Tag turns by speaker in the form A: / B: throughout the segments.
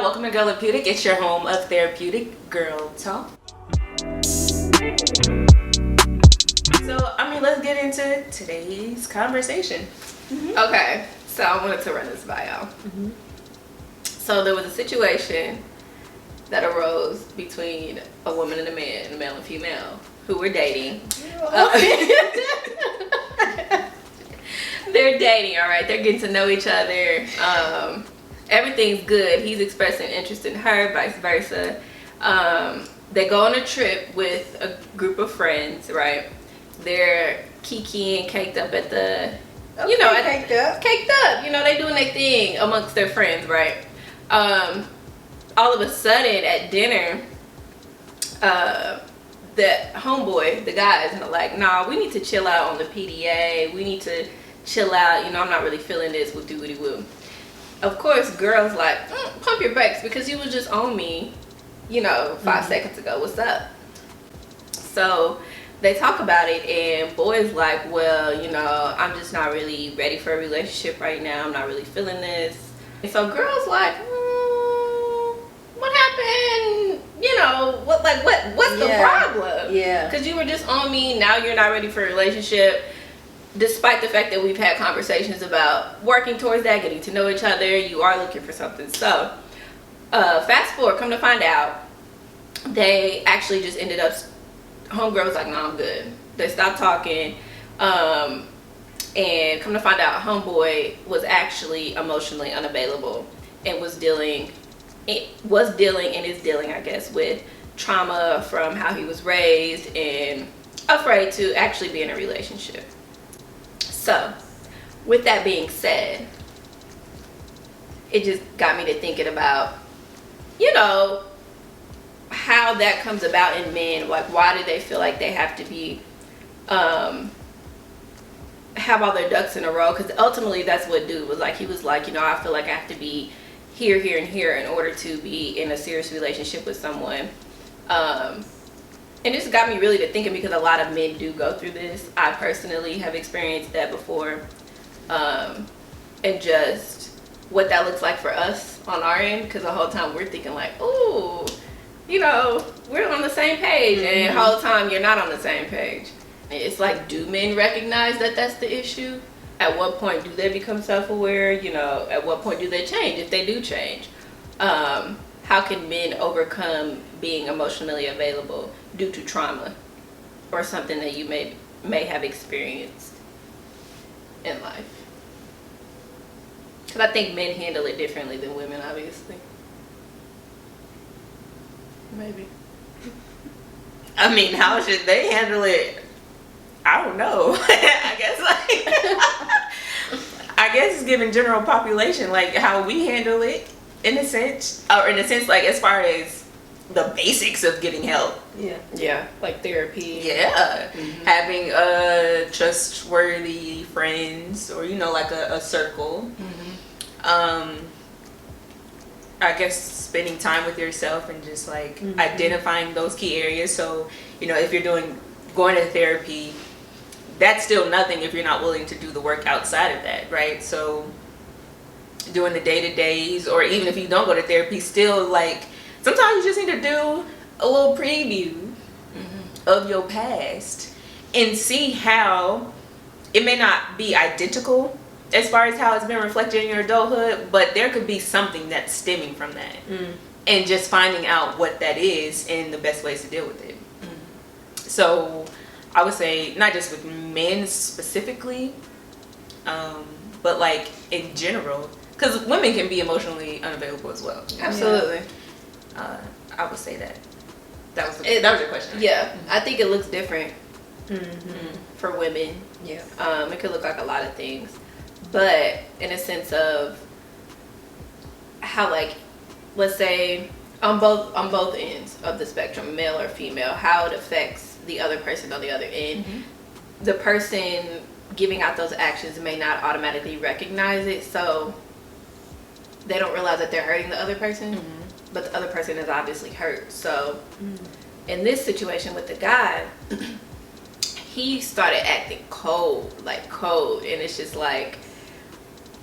A: welcome to Girlapeutic. It's your home of therapeutic girl talk. So, let's get into today's conversation.
B: Okay, so I wanted to run this by y'all. So there was a situation that arose between a woman and a man, a male and female, who were dating. They're dating, all right? They're getting to know each other. Everything's good. He's expressing interest in her, vice versa. They go on a trip with a group of friends, right? They're kikiing, caked up at the, caked up. They doing their thing amongst their friends, right? All of a sudden at dinner, the homeboy, the guys, are like, nah, we need to chill out on the PDA. We need to chill out. I'm not really feeling this. We'll do what he will. Of course, girls like, pump your brakes because you was just on me, 5 seconds ago. What's up? So they talk about it, and boys like, well, I'm just not really ready for a relationship right now. I'm not really feeling this. And so girls like, what happened? What's the problem?
C: Yeah.
B: Because you were just on me. Now you're not ready for a relationship. Despite the fact that we've had conversations about working towards that, getting to know each other, you are looking for something. So, fast forward, come to find out, they actually just ended up, homegirl was like, no, I'm good. They stopped talking, and come to find out, homeboy was actually emotionally unavailable and was dealing and is dealing, I guess, with trauma from how he was raised and afraid to actually be in a relationship. So, with that being said, it just got me to thinking about, how that comes about in men. Like, why do they feel like they have to be, have all their ducks in a row? Because ultimately, that's what dude was like. He was like, I feel like I have to be here, here, and here in order to be in a serious relationship with someone. And this got me really to thinking because a lot of men do go through this. I personally have experienced that before. And just what that looks like for us on our end. Because the whole time we're thinking like, ooh, we're on the same page. And the whole time you're not on the same page. It's like, do men recognize that that's the issue? At what point do they become self-aware? At what point do they change, if they do change? How can men overcome being emotionally available due to trauma or something that you may have experienced in life? Because I think men handle it differently than women, obviously. Maybe.
A: How should they handle it? I don't know. I guess it's given general population, like how we handle it in a sense, like as far as the basics of getting help.
B: Yeah, like therapy.
A: Yeah. Having trustworthy friends or, like a circle. I guess spending time with yourself and just like identifying those key areas. So, if you're going to therapy, that's still nothing if you're not willing to do the work outside of that, right? So doing the day-to-days, or even if you don't go to therapy, still like sometimes you just need to do a little preview of your past and see how it may not be identical as far as how it's been reflected in your adulthood, but there could be something that's stemming from that. And just finding out what that is and the best ways to deal with it. So I would say not just with men specifically, but like in general, because women can be emotionally unavailable as well.
B: Absolutely.
A: I would say that. That was your question.
B: Yeah, I think it looks different for women.
C: Yeah.
B: It could look like a lot of things, but in a sense of how, like, let's say on both ends of the spectrum, male or female, how it affects the other person on the other end. The person giving out those actions may not automatically recognize it, so they don't realize that they're hurting the other person, but the other person is obviously hurt. So in this situation with the guy, he started acting cold, and it's just like,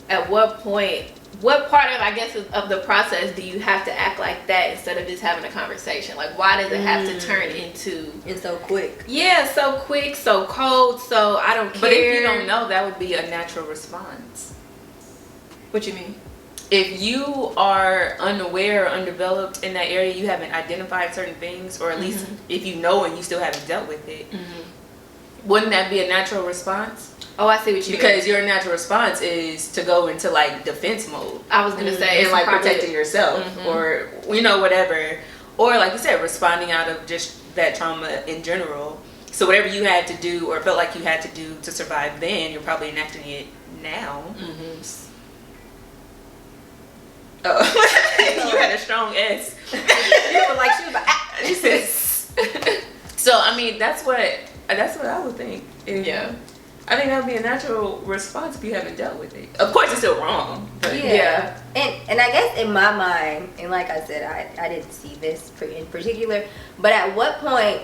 B: at what point what part of, I guess, of the process do you have to act like that instead of just having a conversation? Like, why does it have to turn into...
C: It's so quick.
B: Yeah, so quick, so cold, so I don't care.
A: But if you don't know, that would be a natural response.
B: What you mean?
A: If you are unaware or undeveloped in that area, you haven't identified certain things, or at least if you know and you still haven't dealt with it, wouldn't that be a natural response?
B: Oh, I see what you mean.
A: Because your natural response is to go into like defense mode.
B: I was gonna say,
A: and like protecting yourself, or whatever, or like you said, responding out of just that trauma in general. So whatever you had to do or felt like you had to do to survive then, you're probably enacting it now. Oh, you had a strong S.
C: You were like, she was like, ah.
A: She says. So I mean, that's what I would think.
B: Yeah.
A: I think that would be a natural response if you haven't dealt with it. Of course, it's still wrong. But
C: Yeah. And I guess in my mind, and like I said, I didn't see this in particular, but at what point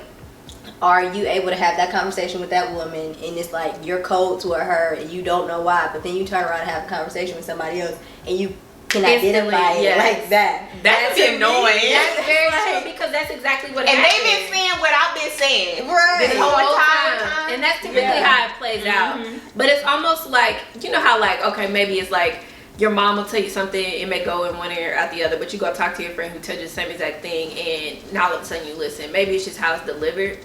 C: are you able to have that conversation with that woman and it's like you're cold to her and you don't know why, but then you turn around and have a conversation with somebody else and you can identify it like that.
A: That's annoying.
B: That's very true, because that's exactly what
A: and
B: happens.
A: they've been saying what I've been saying
C: Right.
A: the whole time.
B: And that's typically how it plays out. But it's almost like, you know how like, okay, maybe it's like your mom will tell you something, it may go in one ear out the other, but you go talk to your friend who tells you the same exact thing, and now all of a sudden you listen. Maybe it's just how it's delivered.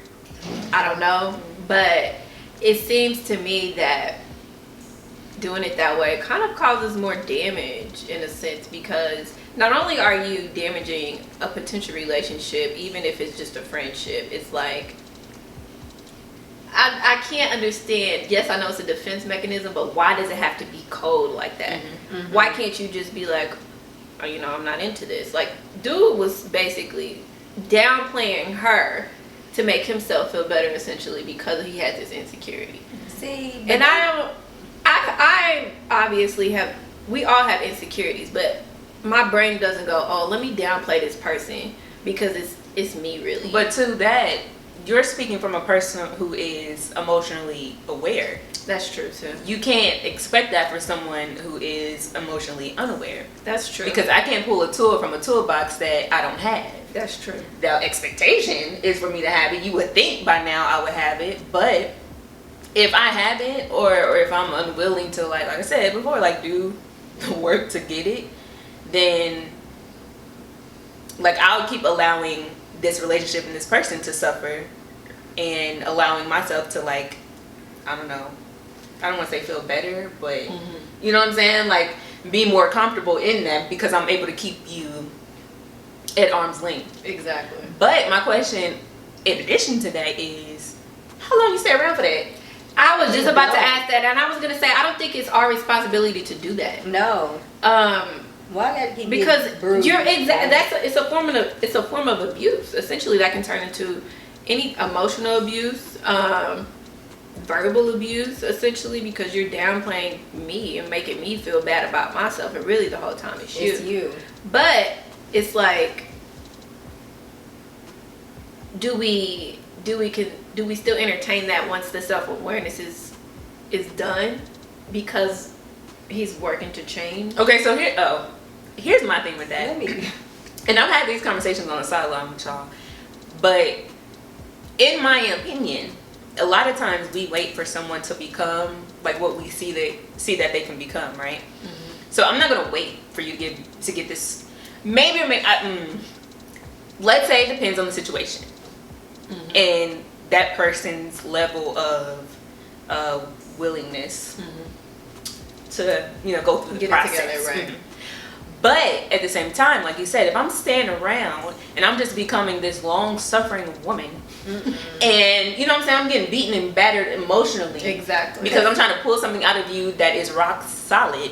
B: I don't know. But it seems to me that doing it that way kind of causes more damage in a sense, because not only are you damaging a potential relationship, even if it's just a friendship, it's like I can't understand. Yes, I know it's a defense mechanism, but why does it have to be cold like that? Why can't you just be like, oh, you know, I'm not into this? Like, dude was basically downplaying her to make himself feel better, essentially, because he had this insecurity.
C: See,
B: and I obviously we all have insecurities, but my brain doesn't go, oh, let me downplay this person because it's me, really.
A: But to that, you're speaking from a person who is emotionally aware.
B: That's true too.
A: You can't expect that for someone who is emotionally unaware.
B: That's true.
A: Because I can't pull a tool from a toolbox that I don't have.
B: That's true.
A: The expectation is for me to have it. You would think by now I would have it, but if I haven't, or if I'm unwilling to, like I said before, like do the work to get it, then like I'll keep allowing this relationship and this person to suffer, and allowing myself to, like, I don't know, I don't want to say feel better, but you know what I'm saying, like be more comfortable in that because I'm able to keep you at arm's length.
B: Exactly.
A: But my question in addition to that is, how long you stay around for that?
B: I was just about to ask that, and I was gonna say I don't think it's our responsibility to do that.
C: No. Why gotta keep
B: because
C: bruised?
B: you're it's a form of abuse. Essentially, that can turn into any emotional abuse, verbal abuse, essentially, because you're downplaying me and making me feel bad about myself, and really the whole time it's you.
C: It's you.
B: But it's like, do we still entertain that once the self-awareness is done, because he's working to change?
A: Okay, so here's my thing with that. And I've had these conversations on the sideline with y'all, but in my opinion, a lot of times we wait for someone to become like what we see that they can become, right? So I'm not gonna wait for you to get this. Let's say it depends on the situation and that person's level of willingness to go through the process.
B: It together, right?
A: But at the same time, like you said, if I'm staying around and I'm just becoming this long-suffering woman, and you know what I'm saying, I'm getting beaten and battered emotionally,
B: exactly,
A: because I'm trying to pull something out of you that is rock solid,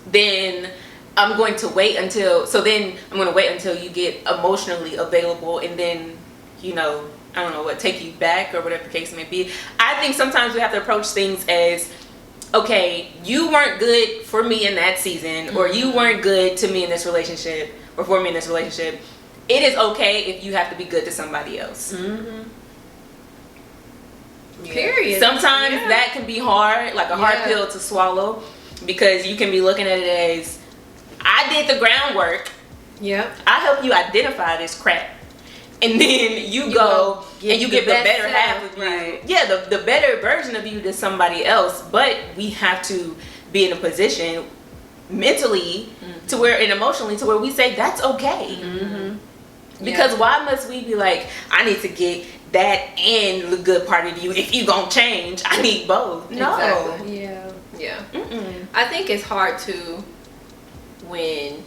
A: then I'm going to wait until you get emotionally available, and then I don't know what, take you back or whatever the case may be. I think sometimes we have to approach things as, okay, you weren't good for me in that season, or you weren't good to me in this relationship, or for me in this relationship. It is okay if you have to be good to somebody else.
B: Period.
A: Sometimes that can be hard, like a hard pill to swallow, because you can be looking at it as, I did the groundwork.
B: Yep.
A: I help you identify this crap. And then you go and you give the better half of you.
B: Right.
A: Yeah, the better version of you to somebody else. But we have to be in a position mentally to where, and emotionally to where we say that's okay. Because why must we be like, I need to get that and the good part of you. If you gonna change, I need both. No.
B: Exactly. Yeah. I think it's hard to, when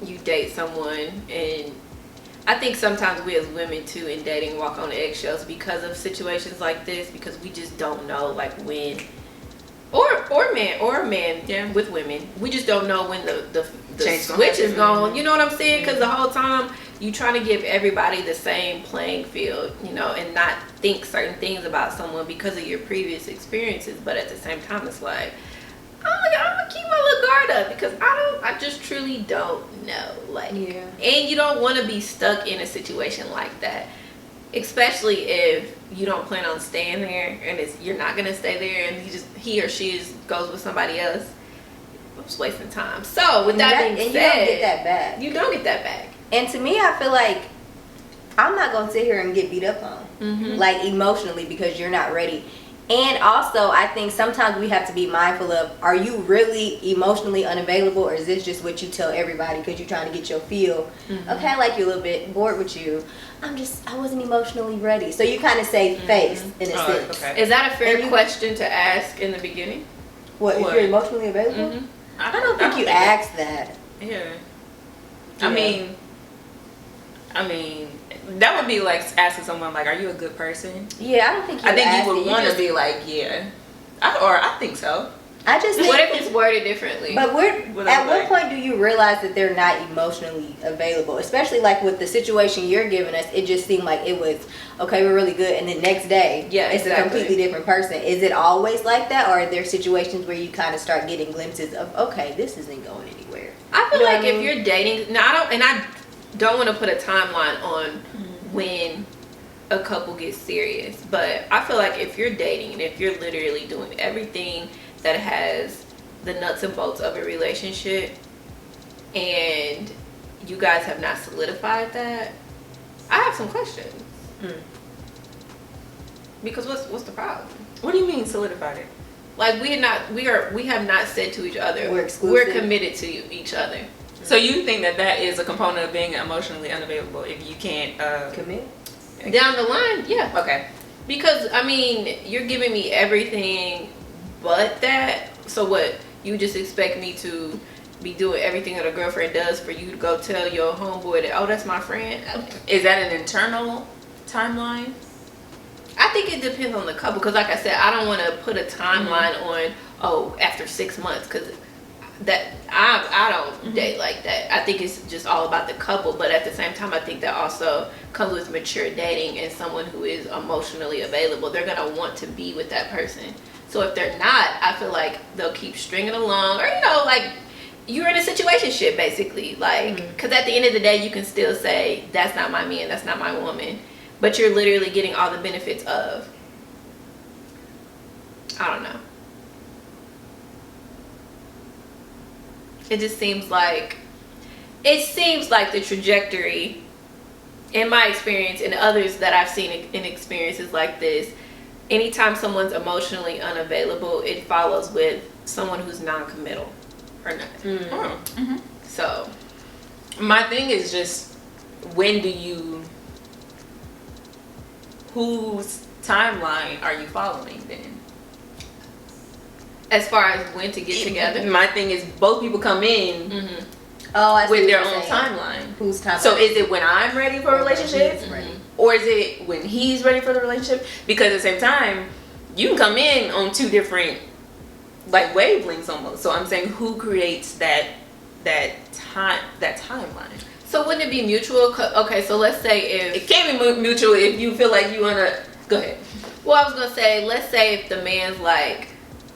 B: you date someone, and I think sometimes we as women too in dating walk on eggshells because of situations like this, because we just don't know like when, or men with women, we just don't know when the switch is gone. You know what I'm saying? Because the whole time you trying to give everybody the same playing field, you know, and not think certain things about someone because of your previous experiences. But at the same time, it's like, I'm gonna keep my little guard up because I just truly don't know. Like, and you don't want to be stuck in a situation like that, especially if you don't plan on staying there and you're not gonna stay there, and he or she goes with somebody else. I'm just wasting time. So with that being said,
C: you don't get that back.
B: You don't get that back.
C: And to me, I feel like I'm not gonna sit here and get beat up on, like emotionally, because you're not ready. And also, I think sometimes we have to be mindful of, are you really emotionally unavailable, or is this just what you tell everybody because you're trying to get your feel? Okay, I like you a little bit, bored with you. I wasn't emotionally ready. So you kind of say face in a sense.
B: Okay. Is that a fair question to ask in the beginning?
C: What, if you're emotionally available? I don't think you ask that.
A: Yeah. I mean, that would be like asking someone like, "Are you a good person?"
C: Yeah, I don't think.
A: You would want to be like, "Yeah," I think so.
C: I just think,
B: what if it's worded differently?
C: But at what point do you realize that they're not emotionally available? Especially like with the situation you're giving us, it just seemed like it was okay, we're really good, and the next day, it's a completely different person. Is it always like that, or are there situations where you kind of start getting glimpses of, okay, this isn't going anywhere?
B: I feel like if you're dating, I don't want to put a timeline on when a couple gets serious, but I feel like if you're dating and if you're literally doing everything that has the nuts and bolts of a relationship and you guys have not solidified that, I have some questions. Because what's the problem?
A: What do you mean solidified it?
B: Like we have not said to each other we're committed to each other.
A: So you think that is a component of being emotionally unavailable if you can't
C: commit?
B: Down the line, yeah.
A: Okay.
B: Because I mean, you're giving me everything but that. So what? You just expect me to be doing everything that a girlfriend does for you to go tell your homeboy that, oh, that's my friend?
A: Is that an internal timeline?
B: I think it depends on the couple. Because like I said, I don't want to put a timeline on, after 6 months. Because that I don't date like that. I think it's just all about the couple. But at the same time, I think that also comes with mature dating and someone who is emotionally available. They're going to want to be with that person. So if they're not, I feel like they'll keep stringing along, or like you're in a situationship basically, like, because at the end of the day you can still say that's not my man, that's not my woman, but you're literally getting all the benefits of, I don't know, it just seems like the trajectory, in my experience and others that I've seen in experiences like this, anytime someone's emotionally unavailable, it follows with someone who's non-committal or not. So
A: my thing is just, whose timeline are you following then?
B: As far as when to get together?
A: My thing is both people come in with their own timeline.
C: Whose timeline?
A: So is it when I'm ready for a relationship? Or is it when he's ready for the relationship? Because at the same time, you can come in on two different like wavelengths almost. So I'm saying, who creates that timeline?
B: So wouldn't it be mutual? Okay, so let's say if
A: it can't be mutual if you feel like you wanna go ahead.
B: Well, I was gonna say, let's say if the man's like,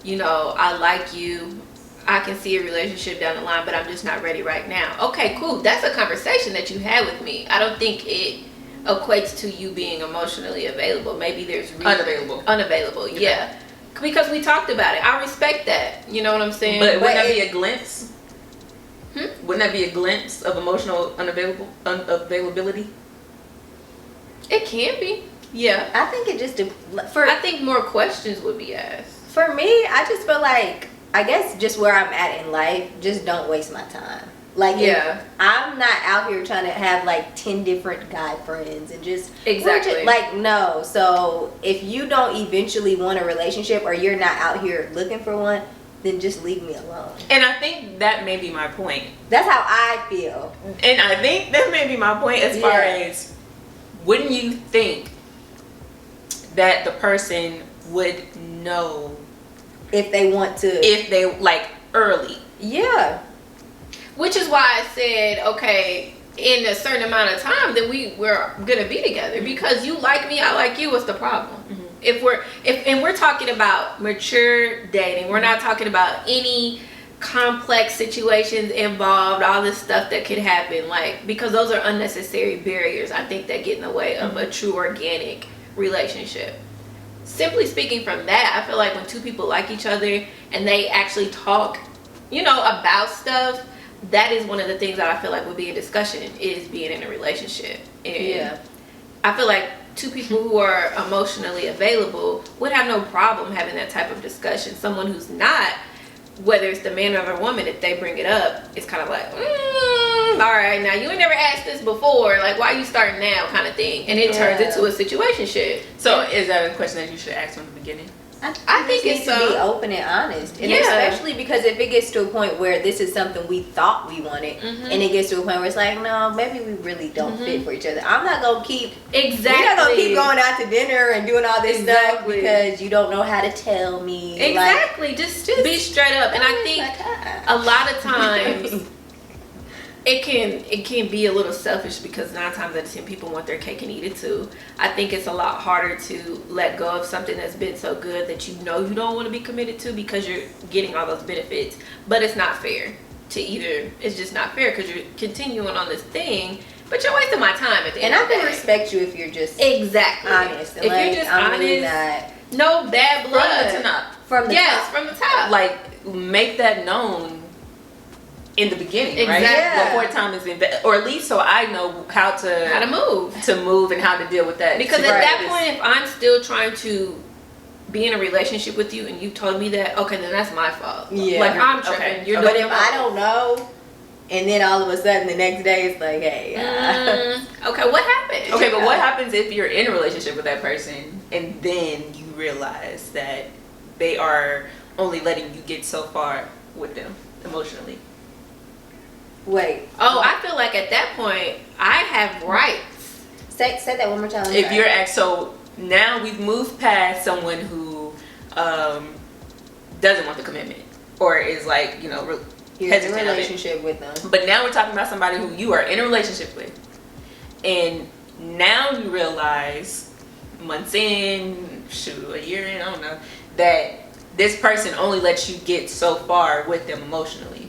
B: I like you, I can see a relationship down the line, but I'm just not ready right now. Okay, cool. That's a conversation that you had with me. I don't think it equates to you being emotionally available. Maybe there's unavailable. Yeah, because we talked about it. I respect that. You know what I'm saying?
A: But wouldn't that be a glimpse? Wouldn't that be a glimpse of emotional unavailability?
B: It can be. Yeah.
C: I think it just
B: I think more questions would be asked.
C: For me, I just feel like, I guess just where I'm at in life, just don't waste my time. Like,
B: Yeah.
C: I'm not out here trying to have like 10 different guy friends and just
B: Exactly.
C: like, no. So if you don't eventually want a relationship, or you're not out here looking for one, then just leave me alone.
A: And I think that may be my point.
C: That's how I feel.
A: And I think that may be my point as far
C: Yeah.
A: as, wouldn't you think that the person would know
C: If they want to.
A: if they, like, early?
C: Yeah.
B: Which is why I said, okay, in a certain amount of time, then we're gonna be together, because you like me, I like you. What's the problem? If we're talking about mature dating, we're not talking about any complex situations involved, all this stuff that could happen, like, because those are unnecessary barriers, I think, that get in the way of a true organic relationship. Simply speaking, from that, I feel like when two people like each other and they actually talk, about stuff, that is one of the things that I feel like would be in discussion, is being in a relationship. And I feel like two people who are emotionally available would have no problem having that type of discussion. Someone who's not, whether it's the man or the woman, if they bring it up, it's kind of like, all right, now you ain't never asked this before, like, why you starting now, kind of thing. And it turns into a situationship.
A: So is that a question that you should ask from the beginning?
C: I think it's to be open and honest, and especially because if it gets to a point where this is something we thought we wanted, and it gets to a point where it's like, no, maybe we really don't fit for each other. I'm not gonna keep We're not gonna keep going out to dinner and doing all this stuff because you don't know how to tell me.
B: Exactly, like, just be straight up. And I think a lot of times it can be a little selfish, because 9 times out of 10 people want their cake and eat it too. I think it's a lot harder to let go of something that's been so good that you don't want to be committed to, because you're getting all those benefits. But it's not fair to either. It's just not fair, because you're continuing on this thing, but you're wasting my time at the end of the day.
C: And I can respect you if you're just
B: honest.
C: And
B: if
C: like,
B: you're just
C: I'm
B: honest,
C: really not
B: no bad blood
A: from the top.
B: from the top.
A: Like, make that known in the beginning,
B: Exactly.
A: right? Before time is or at least so I know how to move and how to deal with that.
B: Because at that point, if I'm still trying to be in a relationship with you and you told me that, okay, then that's my fault.
C: Yeah.
B: Like, I'm tripping.
A: Okay.
B: You're
C: But
B: doing
C: if I don't know, and then all of a sudden the next day it's like, hey,
B: okay, what happened?
A: Okay, but what happens if you're in a relationship with that person and then you realize that they are only letting you get so far with them emotionally?
C: Wait.
B: Oh, I feel like at that point I have rights.
C: Say that one more time.
A: If you're so now we've moved past someone who doesn't want the commitment, or is like,
C: you're
A: hesitant
C: in a relationship with them.
A: But now we're talking about somebody who you are in a relationship with, and now you realize months in, a year in, I don't know, that this person only lets you get so far with them emotionally.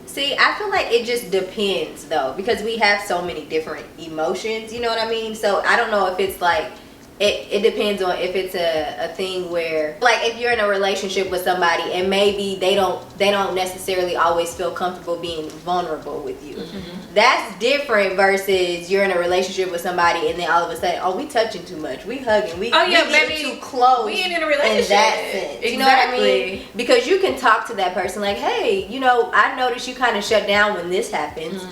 C: See, I feel like it just depends though, because we have so many different emotions, you know what I mean? So I don't know if it's like, it depends on if it's a thing where, like, if you're in a relationship with somebody and maybe they don't necessarily always feel comfortable being vulnerable with you. That's different versus you're in a relationship with somebody and then all of a sudden, oh, we touching too much, we hugging, we getting too close.
B: We ain't in a relationship.
C: In that sense. You know what I mean? Because you can talk to that person like, hey, I noticed you kind of shut down when this happens.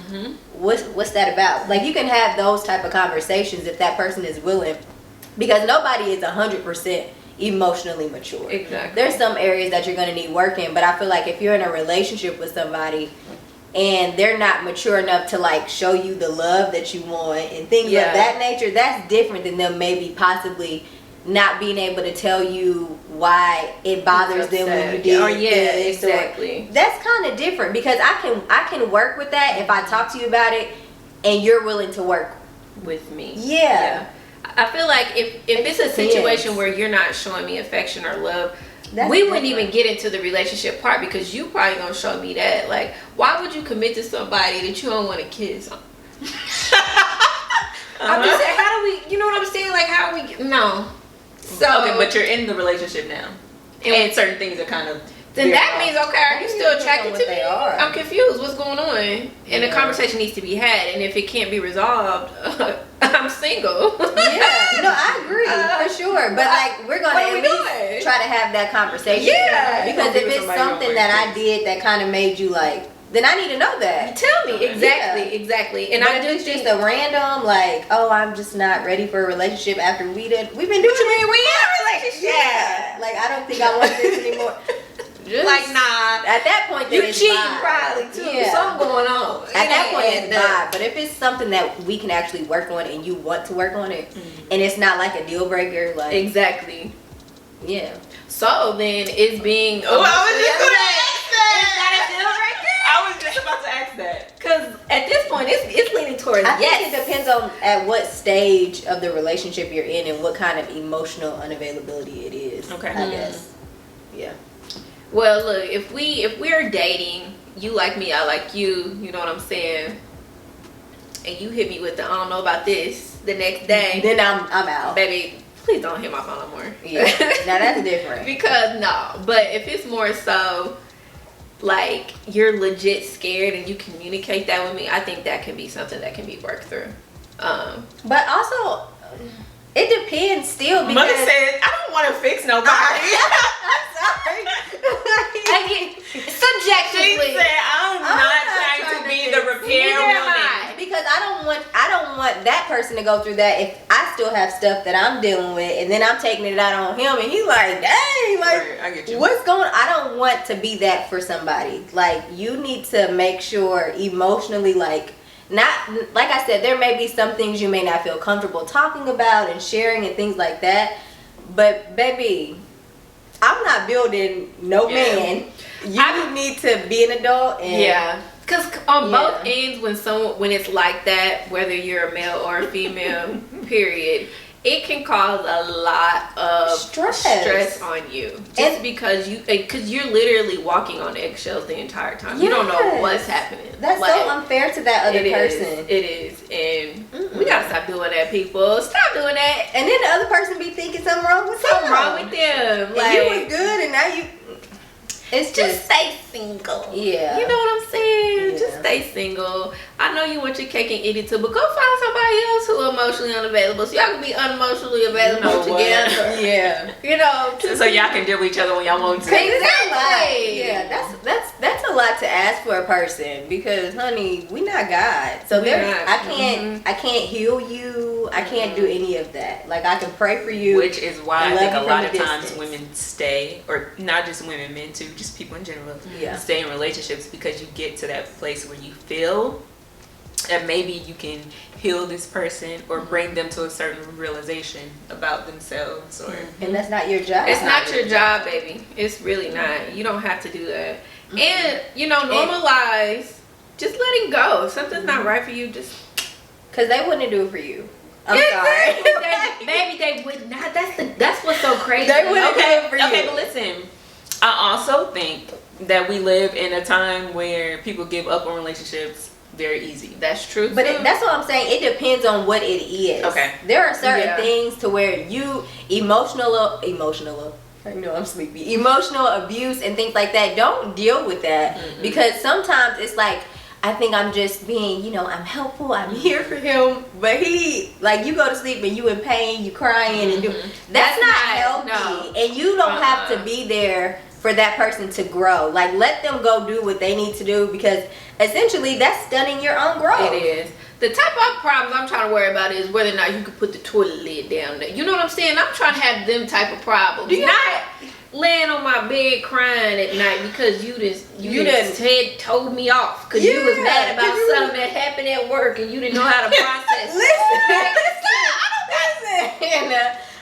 C: What's that about? Like, you can have those type of conversations if that person is willing. Because nobody is 100% emotionally mature.
B: Exactly.
C: There's some areas that you're going to need work in, but I feel like if you're in a relationship with somebody and they're not mature enough to like show you the love that you want and things of that nature, that's different than them maybe possibly not being able to tell you why it bothers them when you did this.
B: Exactly.
C: That's kind of different, because I can work with that if I talk to you about it and you're willing to work
B: with me.
C: Yeah.
B: I feel like if it's a situation where you're not showing me affection or love, we wouldn't even get into the relationship part, because you probably gonna show me that. Like, why would you commit to somebody that you don't want to kiss? I'm just saying, how do we, you know what I'm saying? Like, how do we, no. So,
A: okay, but you're in the relationship now. And certain things are kind of
B: then that means, okay, are you still attracted to me?
C: They are.
B: I'm confused. What's going on? And the conversation needs to be had. And if it can't be resolved, I'm single.
C: Yeah, no, I agree for sure. But like, we're gonna at least try to have that conversation.
B: Yeah,
C: because if it's something that I did that kind of made you like, then I need to know that.
B: Tell me exactly. And
C: but
B: I
C: if
B: do
C: it's
B: think
C: just a random like, oh, I'm just not ready for a relationship after we've been doing
B: we in a relationship.
C: Yeah, like I don't think I want this anymore. Just,
B: like nah.
C: At that point,
B: You
C: then it's
B: cheating
C: vibe.
B: probably too.
C: Yeah.
B: Something going on.
C: At that point, it's vibe. But if it's something that we can actually work on and you want to work on it, and it's not like a deal breaker, like
B: exactly.
C: Yeah.
B: So then it's being.
A: Oh, I was just gonna ask that.
B: Is that a deal breaker?
A: I was just about to ask that.
B: Because at this point, it's leaning towards
C: I
B: yes.
C: think it depends on at what stage of the relationship you're in and what kind of emotional unavailability it is.
A: Okay.
C: I guess. Yeah.
B: Well, look, if we're dating, you like me, I like you. You know what I'm saying? And you hit me with the I don't know about this the next day.
C: Then I'm out.
B: Baby, please don't hit my phone no more.
C: Yeah. Now that's different.
B: Because no, but if it's more so like you're legit scared and you communicate that with me, I think that can be something that can be worked through.
C: But also, it depends still because
A: Mother said, I don't want to fix nobody.
C: I'm sorry.
B: Subjectively.
A: She said, I'm not trying to be the repair woman.
C: Because I don't want that person to go through that if I still have stuff that I'm dealing with and then I'm taking it out on him and he's like, dang, like
A: Right, I get you.
C: what's going on? I don't want to be that for somebody. Like you need to make sure emotionally, like not like I said, there may be some things you may not feel comfortable talking about and sharing and things like that. But baby, I'm not building no man. You need to be an adult and
B: because on both ends, when it's like that, whether you're a male or a female, period, it can cause a lot of stress on you. Just because you're literally walking on eggshells the entire time. You don't know what's happening.
C: That's like, so unfair to that other person.
B: It is. And we gotta stop doing that, people. Stop doing that.
C: And then the other person be thinking something wrong with them.
B: Like,
C: you was good and now you... It's
B: just stay single.
C: Yeah.
B: You know what I'm saying?
C: Yeah.
B: Just stay single. I know you want your cake and eat it too, but go find somebody else who emotionally unavailable so y'all can be unemotionally available together.
C: Yeah.
B: You know,
A: so y'all can deal with each other when y'all want to.
B: Exactly.
C: Yeah, that's a lot to ask for a person because, honey, we not God. So I can't heal you. I can't do any of that. Like I can pray for you,
A: which is why I think a lot of times women stay, or not just women, men too, just people in general, stay in relationships because you get to that place where you feel that maybe you can heal this person or bring them to a certain realization about themselves, or
C: and that's not your job.
B: It's not your job, baby. It's really not. You don't have to do that. And normalize just letting go. If something's not right for you, just
C: because they wouldn't do it for you. I'm sorry.
B: Maybe they would not. That's what's so crazy.
C: They wouldn't do it for you.
A: Okay, but listen, I also think that we live in a time where people give up on relationships very easy.
B: That's true.
C: But that's what I'm saying. It depends on what it is.
A: Okay.
C: There are certain things to where you emotional. I know I'm sleepy. Emotional abuse and things like that. Don't deal with that because sometimes it's like, I think I'm just being, I'm helpful. I'm here for him, but you go to sleep and you in pain, you crying and that's not healthy. No. And you don't have to be there for that person to grow. Like let them go do what they need to do because essentially that's stunning your own growth.
B: It is. The type of problems I'm trying to worry about is whether or not you can put the toilet lid down there. You know what I'm saying? I'm trying to have them type of problems. Not laying on my bed crying at night because you told me off because you was mad about something that happened at work and you didn't know how to process
C: Listen.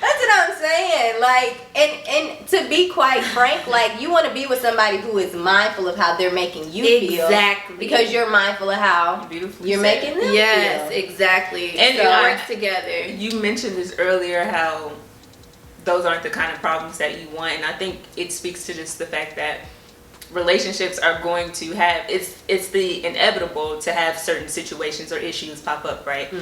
C: That's what I'm saying. Like, and to be quite frank, like you want to be with somebody who is mindful of how they're making you feel.
B: Exactly.
C: Because you're mindful of how you're making them
B: feel.
C: feel.
B: Exactly.
A: And
B: it works together.
A: You mentioned this earlier, how those aren't the kind of problems that you want, and I think it speaks to just the fact that relationships are going to have it's the inevitable to have certain situations or issues pop up, right?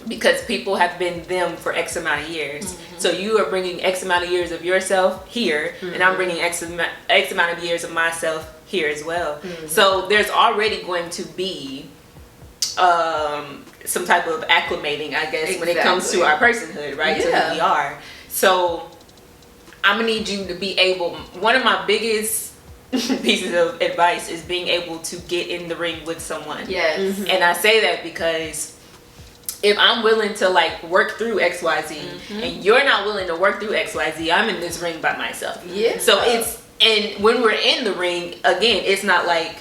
A: because people have been them for X amount of years. So you are bringing X amount of years of yourself here, and I'm bringing X amount of years of myself here as well. So there's already going to be some type of acclimating, I guess, when it comes to our personhood, right? To who we are. So I'm gonna need you to be able, one of my biggest pieces of advice is being able to get in the ring with someone.
B: Yes.
A: And I say that because if I'm willing to like work through XYZ and you're not willing to work through XYZ, I'm in this ring by myself.
B: Yeah.
A: So and when we're in the ring, again, it's not like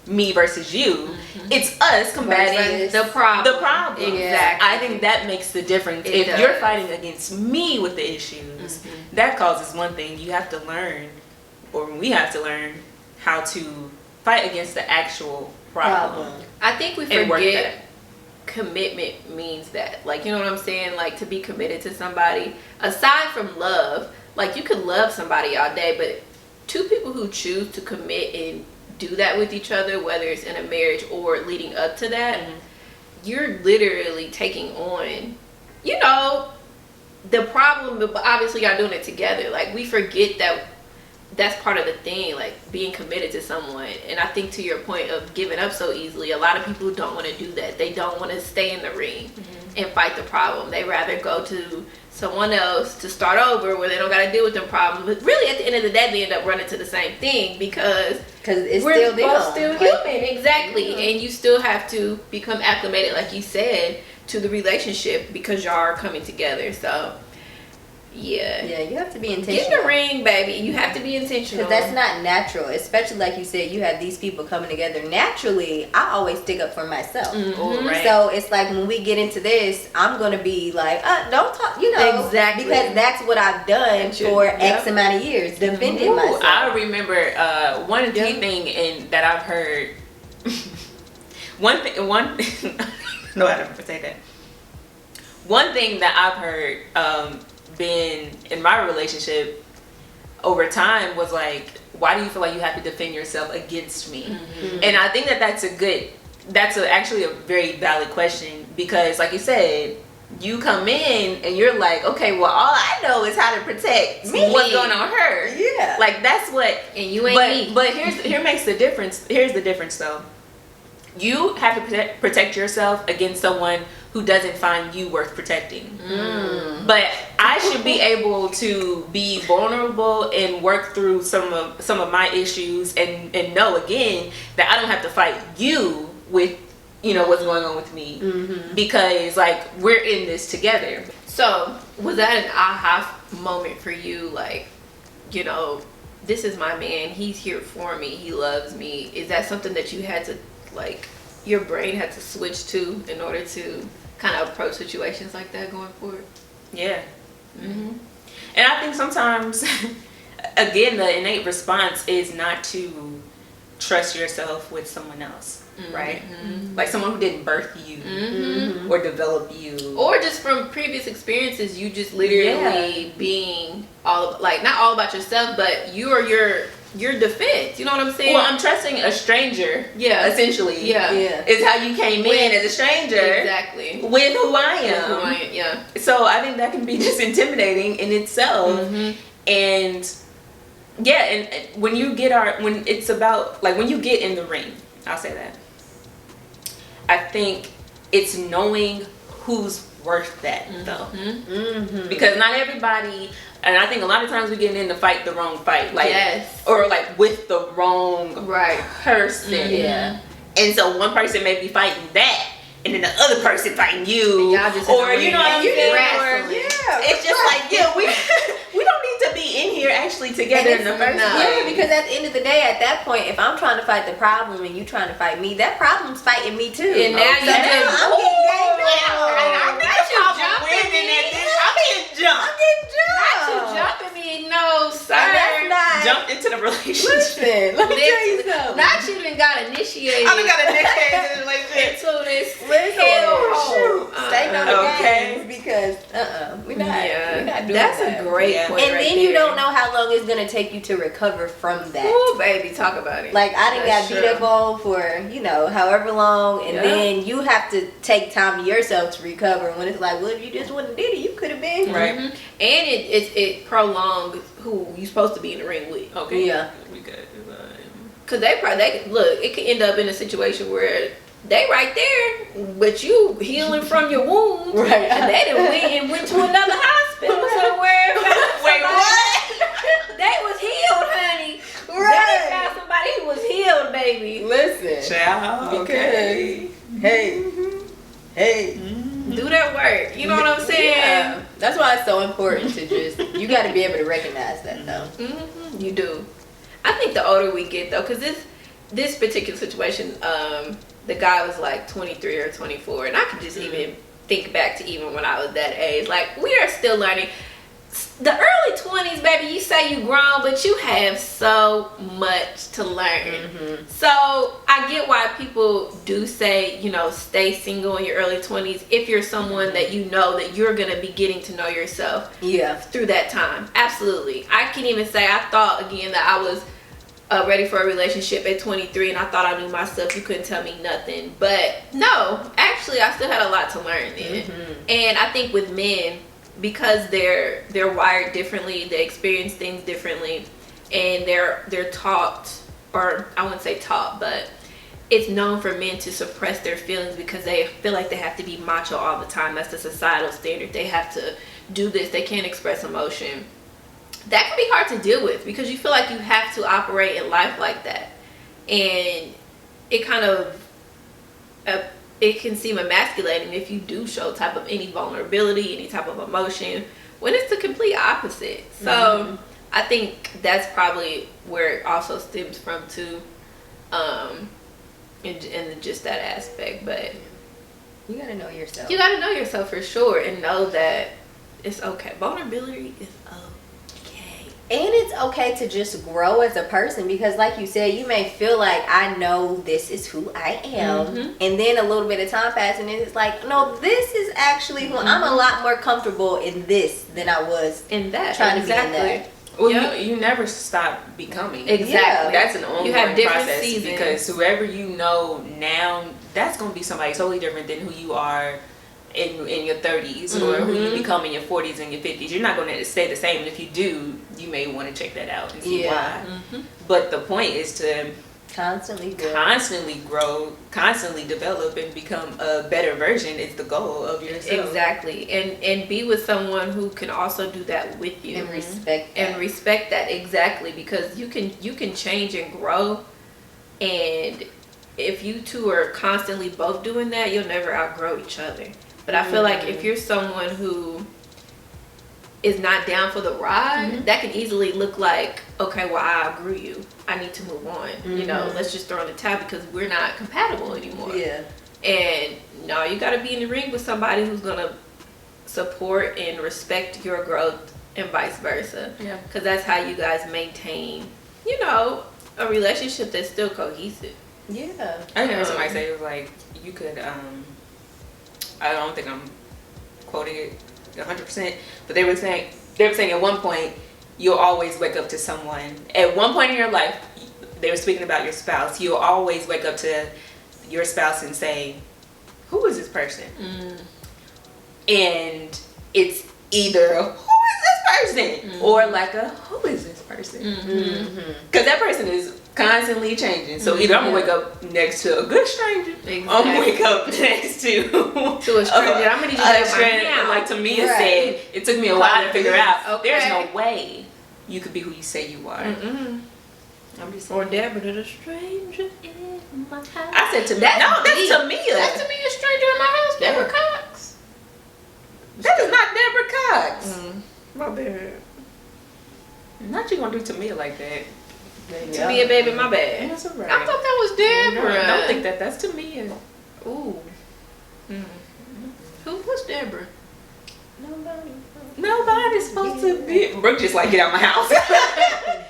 A: me versus you. It's us combating
B: the problem.
A: The problem.
B: Exactly.
A: I think that makes the difference. If you're fighting against me with the issues, that causes one thing. You have to learn, or we have to learn, how to fight against the actual problem.
B: I think we forget commitment means that. Like, you know what I'm saying? Like, to be committed to somebody, aside from love, like you could love somebody all day, but two people who choose to commit and do that with each other, whether it's in a marriage or leading up to that, you're literally taking on, you know, the problem, but obviously y'all doing it together. Like, we forget that that's part of the thing, like being committed to someone. And I think to your point of giving up so easily, a lot of people don't want to do that. They don't want to stay in the ring and fight the problem. They rather go to someone else to start over where they don't got to deal with them problems. But really, at the end of the day, they end up running to the same thing because
C: it's
B: we're
C: still
B: both still human. Exactly. And you still have to become acclimated, like you said, to the relationship because y'all are coming together. So yeah, you have to be intentional. Get in the ring, baby. You have to be intentional.
C: Because that's not natural, especially like you said, you have these people coming together. Naturally, I always stick up for myself.
A: Right.
C: So it's like when we get into this, I'm going to be like, don't talk, you know.
B: Exactly.
C: Because that's what I've done for X amount of years, defending myself.
A: I remember one key thing that I've heard, I don't know how to say that. One thing that I've heard been in my relationship over time was like, why do you feel like you have to defend yourself against me? And I think that's actually a very valid question, because like you said, you come in and you're like, okay, well, all I know is how to protect what's going on her.
C: Yeah.
A: Like, that's what,
B: and you ain't me.
A: But here makes the difference. Here's the difference though. You have to protect yourself against someone who doesn't find you worth protecting. But I should be able to be vulnerable and work through some of my issues and know again that I don't have to fight you with, you know, what's going on with me, because like we're in this together.
B: So was that an aha moment for you? Like, you know, this is my man, he's here for me, he loves me. Is that something that you had to, like, your brain had to switch to in order to kind of approach situations like that going forward?
A: Yeah. And I think sometimes, again, the innate response is not to trust yourself with someone else, right? Like someone who didn't birth you or develop you,
B: or just from previous experiences, you just literally being not all about yourself, but you are your defense. You know what I'm saying?
A: Well, I'm trusting a stranger. Yeah, essentially. Yeah. Is how you came in as a stranger.
B: Exactly.
A: With who I am.
B: Yeah.
A: So I think that can be just intimidating in itself. And yeah, and when you get when it's about, like, when you get in the ring, I'll say that, I think it's knowing who's worth that though. Because not everybody, and I think a lot of times we get in to fight the wrong fight, like, or like with the wrong person. And so one person may be fighting that, and then the other person fighting you,
B: and y'all just
A: or you know what I'm saying? It's just like, we don't need to be in here actually together in the first place.
C: Yeah, because at the end of the day, at that point, if I'm trying to fight the problem and you trying to fight me, that problem's fighting me too.
B: And now
C: I'm getting
B: Not you jumping me, no, sir.
C: That's not
A: jumped into the relationship.
C: Listen, let me tell you something.
B: Not you done got initiated.
A: I done got initiated in the relationship.
B: Into this
C: hellhole. Stay on the games, because we're not doing
B: that's
C: that.
B: a great point.
C: And
B: right
C: then
B: there.
C: you don't know how how long it's gonna take you to recover from that.
B: Ooh, baby, talk about it.
C: Like, I done got beat up on for, you know, however long, and then you have to take time yourself to recover. When it's like, well, if you just wouldn't did it, you could have been.
A: Right.
B: And it prolongs who you supposed to be in the ring with.
A: Okay.
C: Yeah.
A: We good.
B: Because they look, it could end up in a situation where they right there, but you healing from your wounds.
C: Right.
B: And they done went to another hospital somewhere.
C: Wait, what?
B: They was healed, honey.
C: Right.
B: They found somebody who was healed, baby.
C: Listen.
A: Child. Okay.
C: Hey. Hey.
B: Do that work. You know what I'm saying?
C: Yeah. That's why it's so important to just, you got to be able to recognize that, though.
B: Mm-hmm. You do. I think the older we get, though, because this particular situation, the guy was like 23 or 24, and I could just even think back to even when I was that age. Like, we are still learning. The early 20s, baby, you say you grown, but you have so much to learn. So I get why people do say, you know, stay single in your early 20s if you're someone that you know that you're going to be getting to know yourself through that time. Absolutely. I can even say I thought, again, that I was ready for a relationship at 23, and I thought I knew myself. You couldn't tell me nothing. But no, actually, I still had a lot to learn then. And I think with men, because they're wired differently, they experience things differently, and they're taught, or I wouldn't say taught, but it's known for men to suppress their feelings because they feel like they have to be macho all the time. That's the societal standard. They have to do this. They can't express emotion. That can be hard to deal with because you feel like you have to operate in life like that, and it kind of it can seem emasculating if you do show type of any vulnerability, any type of emotion, when it's the complete opposite. So I think that's probably where it also stems from too, in just that aspect. But
C: you gotta know yourself.
B: You gotta know yourself for sure, and know that it's okay. Vulnerability is okay.
C: And it's okay to just grow as a person because, like you said, you may feel like, I know this is who I am. And then a little bit of time passes and it's like, no, this is actually who I'm a lot more comfortable in this than I was
B: in that.
C: Trying to be in that.
A: Well, you never stop becoming.
B: Exactly.
A: That's an ongoing
B: you have different
A: process
B: seasons.
A: because whoever you know now, that's going to be somebody totally different than who you are in your 30s or who you become in your 40s and your 50s. You're not going to stay the same, and if you do, you may want to check that out and see why. But the point is to constantly grow, constantly develop, and become a better version is the goal of yourself.
B: Exactly. And be with someone who can also do that with you
C: and respect
B: that. Exactly, because you can change and grow, and if you two are constantly both doing that, you'll never outgrow each other. But I feel like if you're someone who is not down for the ride, that can easily look like, okay, well, I outgrew you. I need to move on. You know, let's just throw in the towel because we're not compatible anymore. And no, you got to be in the ring with somebody who's going to support and respect your growth and vice versa. Because that's how you guys maintain, you know, a relationship that's still cohesive.
A: I heard somebody say it was like, you could, I don't think I'm quoting it 100%, but they were saying at one point you'll always wake up to someone. At one point in your life, they were speaking about your spouse. You'll always wake up to your spouse and say, "Who is this person?" And it's either "Who is this person?" or like a "Who is this person?" Because that person is constantly changing. So either I'm gonna wake up next to a good stranger, I'm gonna wake up next to
B: a stranger. I'm gonna need you to
A: stranger. Like Tamia said, it took me a while to figure out. There's no way you could be who you say you are. I'm just
B: or Deborah, the stranger in my house.
A: I said to that's Tamia.
B: That's Tamia, stranger in my house. Deborah Cox.
A: That is not Deborah Cox.
B: My bad.
A: Not you gonna do Tamia like that.
B: Tamia, baby, my bad.
A: That's alright.
B: I thought that was Deborah.
A: No, don't think that's Tamia.
B: Ooh. Who's Deborah?
A: Nobody's supposed to be. Brooke just like, get out my house.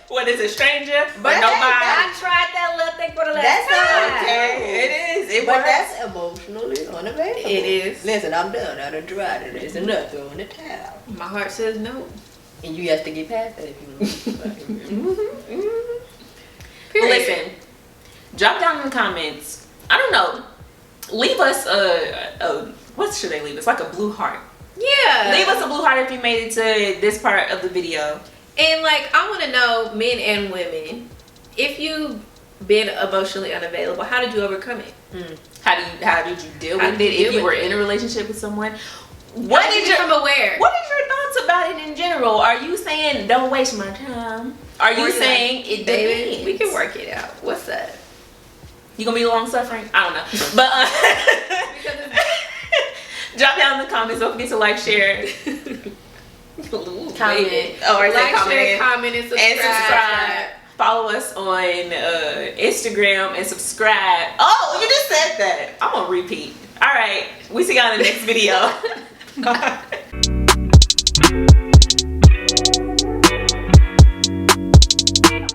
A: What is a stranger? But nobody.
B: I tried that little thing for the last time.
A: Okay, it is.
C: But that's emotionally unavailable.
B: It is.
C: Listen, I'm done. I done tried it. There's enough. Throw in the towel.
B: My heart says no.
C: And you have to get past that if you want.
A: Well, listen, drop down in the comments. I don't know. Leave us what should they leave us? Like a blue heart.
B: Yeah.
A: Leave us a blue heart if you made it to this part of the video.
B: And like, I want to know, men and women, if you've been emotionally unavailable, how did you overcome it?
A: How did you deal with it? If you were in a relationship with someone,
B: What did you become aware?
A: What is your thoughts about it in general? Are you saying don't waste my time? Are you saying it depends?
B: We can work it out. What's up?
A: You gonna be long suffering? I don't know, but drop down in the comments. Don't forget to like, share,
C: Comment.
B: Comment, and subscribe.
A: Follow us on Instagram and subscribe. Oh, you just said that. I'm gonna repeat. All right, we see y'all in the next video. Bye.